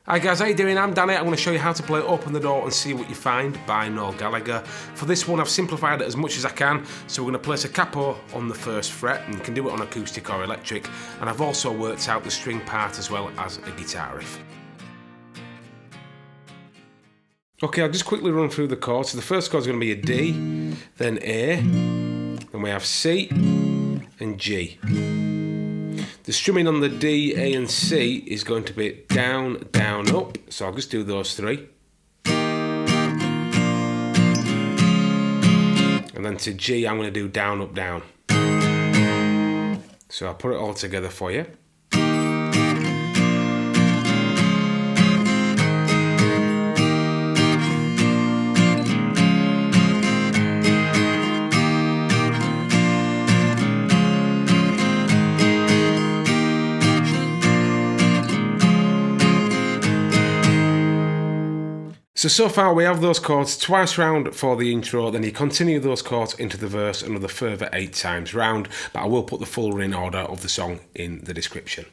Hi guys, how you doing? I'm Danny. I'm going to show you how to play Open the Door and See What You Find by Noel Gallagher. For this one I've simplified it as much as I can, so we're going to place a capo on the first fret, and you can do it on acoustic or electric, and I've also worked out the string part as well as a guitar riff. Okay, I'll just quickly run through the chords. So the first chord is going to be a D, then A, then we have C and G. The strumming on the D, A and C is going to be down, down, up, so I'll just do those three. And then to G I'm going to do down, up, down. So I'll put it all together for you. So far we have those chords twice round for the intro, then you continue those chords into the verse another further 8 times round, but I will put the full running order of the song in the description.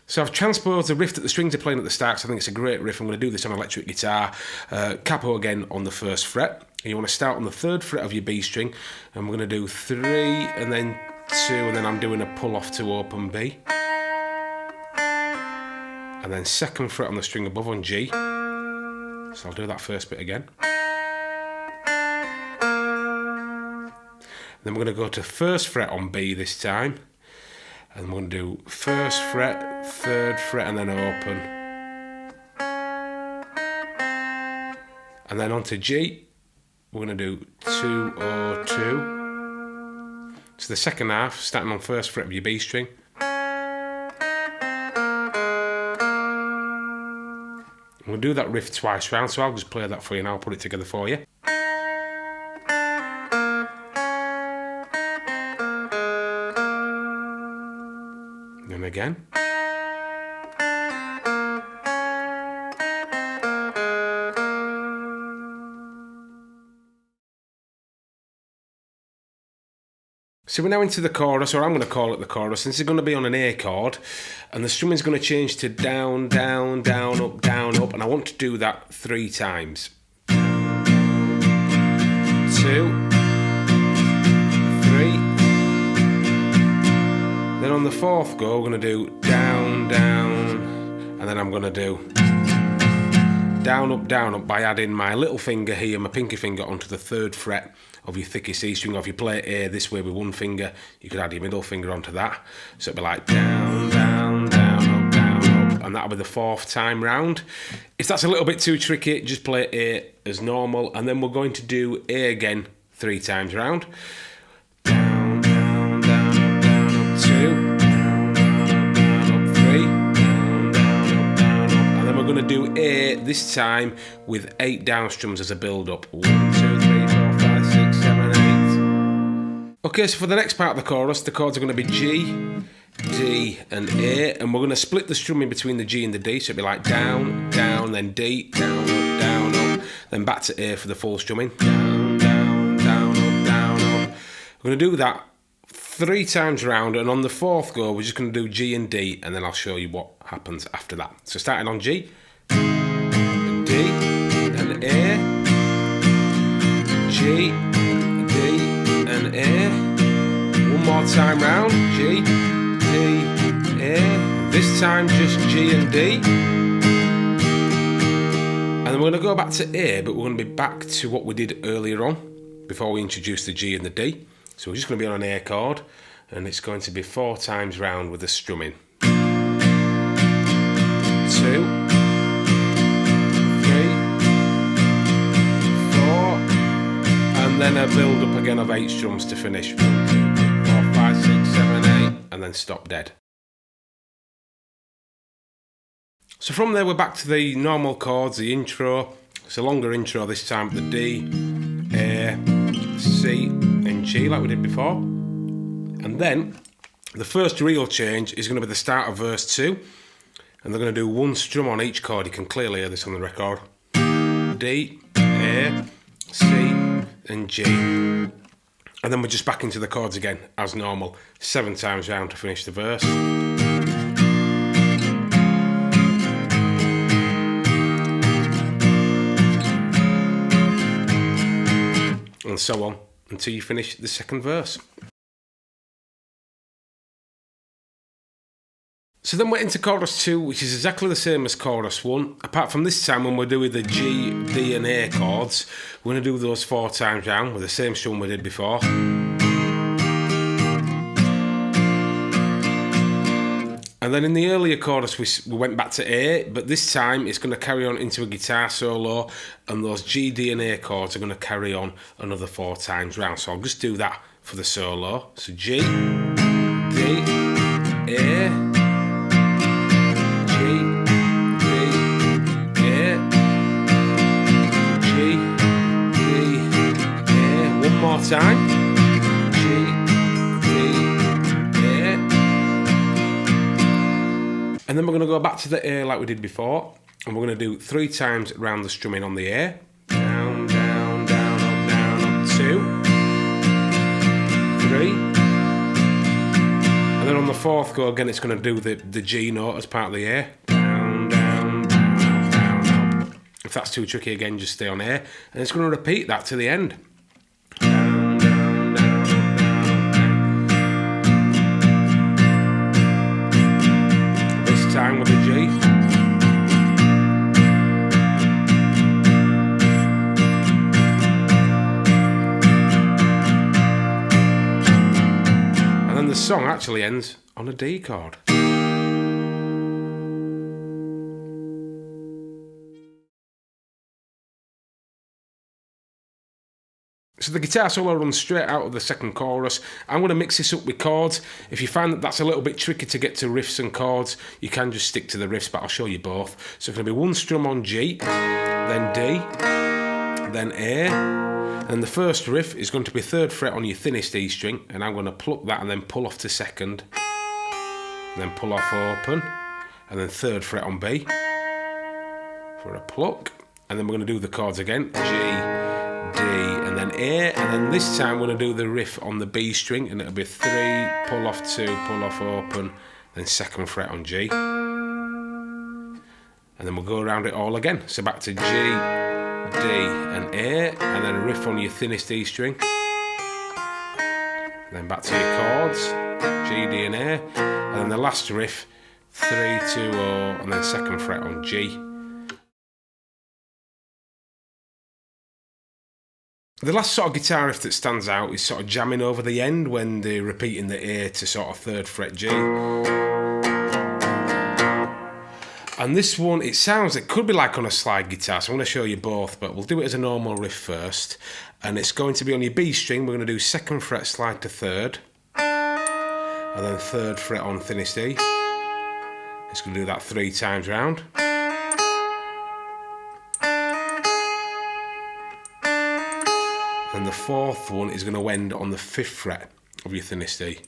So I've transposed the riff that the strings are playing at the start, so I think it's a great riff. I'm going to do this on electric guitar, capo again on the first fret. And you want to start on the 3rd fret of your B string, and we're going to do 3 and then 2, and then I'm doing a pull off to open B. And then 2nd fret on the string above on G. So I'll do that first bit again. Then we're going to go to 1st fret on B this time. And we're going to do 1st fret, 3rd fret, and then open. And then onto G, we're going to do 2, 0, 2. So the second half, starting on 1st fret of your B string. We'll do that riff twice round, so I'll just play that for you and I'll put it together for you. And again. So we're now into the chorus, or I'm going to call it the chorus. This is going to be on an A chord, and the strumming is going to change to down, down, down, up, and I want to do that 3 times. 2, 3. Then on the 4th go, we're going to do down, down, and then I'm going to do down, up by adding my little finger here, my pinky finger, onto the 3rd fret of your thickest C string. Or if you play A this way with one finger, you could add your middle finger onto that. So it'd be like down, down, down, up, and that'll be the 4th time round. If that's a little bit too tricky, just play A as normal, and then we're going to do A again 3 times round. Down, down, down, up, 2. We're going to do A this time with 8 down strums as a build up. 1, 2, 3, 4, 5, 6, 7, 8. Okay, so for the next part of the chorus, the chords are going to be G, D and A, and we're going to split the strumming between the G and the D, so it'll be like down, down, then D, down, up, then back to A for the full strumming. Down, down, down, up. We're going to do that 3 times round, and on the 4th go we're just going to do G and D, and then I'll show you what happens after that. So starting on G, and D, and A, G, D, and A. One more time round, G, D, A. This time just G and D. And then we're going to go back to A, but we're going to be back to what we did earlier on, before we introduced the G and the D. So we're just going to be on an A chord, and it's going to be 4 times round with the strumming. 2, 3, and then a build up again of 8 strums to finish. 1, 2, 3, 4, 5, 6, 7, 8, and then stop dead. So from there we're back to the normal chords, the intro. It's a longer intro this time, the D, A, C and G like we did before. And then the first real change is going to be the start of verse 2, and they're going to do 1 strum on each chord. You can clearly hear this on the record. D, A, C and G. And then we're just back into the chords again as normal, 7 times round to finish the verse. and so on until you finish the second verse. So then we're into chorus 2, which is exactly the same as chorus 1, apart from this time when we're doing the G, D and A chords, we're going to do those 4 times round with the same strum we did before. And then in the earlier chorus we went back to A, but this time it's going to carry on into a guitar solo, and those G, D and A chords are going to carry on another 4 times round. So I'll just do that for the solo. So G, D, A, G, D, A, G, D, A. One more time. G, D, A. And then we're going to go back to the A like we did before, and we're going to do 3 times around the strumming on the A. Down, down, down, up, 2, 3. And then on the 4th go again, it's going to do the G note as part of the A. Down, down, down, down, up. If that's too tricky again, just stay on A. And it's going to repeat that to the end. Down, down, down, down. This time with the G. The song actually ends on a D chord. So the guitar solo runs straight out of the second chorus. I'm going to mix this up with chords. If you find that that's a little bit tricky to get to riffs and chords, you can just stick to the riffs, but I'll show you both. So it's going to be 1 strum on G, then D, then A. And the first riff is going to be 3rd fret on your thinnest E string, and I'm going to pluck that and then pull off to 2nd, and then pull off open, and then 3rd fret on B for a pluck, and then we're going to do the chords again, G, D, and then A, and then this time we're going to do the riff on the B string, and it'll be 3, pull off 2, pull off open, then 2nd fret on G, and then we'll go around it all again. So back to G, D and A, and then a riff on your thinnest E string, and then back to your chords, G, D and A, and then the last riff, 3, 2, 0, and then 2nd fret on G. The last sort of guitar riff that stands out is sort of jamming over the end when they're repeating the A to sort of 3rd fret G. And this one, it could be like on a slide guitar, so I'm going to show you both, but we'll do it as a normal riff first. And it's going to be on your B string, we're going to do 2nd fret slide to 3rd, and then 3rd fret on thinnest E. It's going to do that 3 times round. And the 4th one is going to end on the 5th fret of your thinnest E.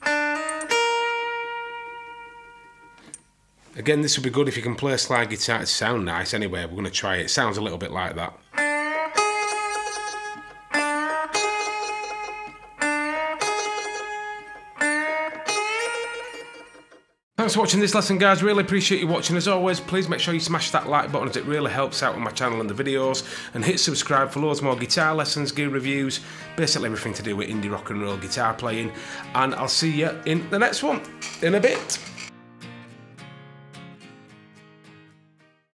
Again, this would be good if you can play a slide guitar to sound nice. Anyway, we're going to try it. It sounds a little bit like that. Thanks for watching this lesson, guys. Really appreciate you watching. As always, please make sure you smash that like button as it really helps out with my channel and the videos. And hit subscribe for loads more guitar lessons, gear reviews, basically everything to do with indie rock and roll guitar playing. And I'll see you in the next one in a bit.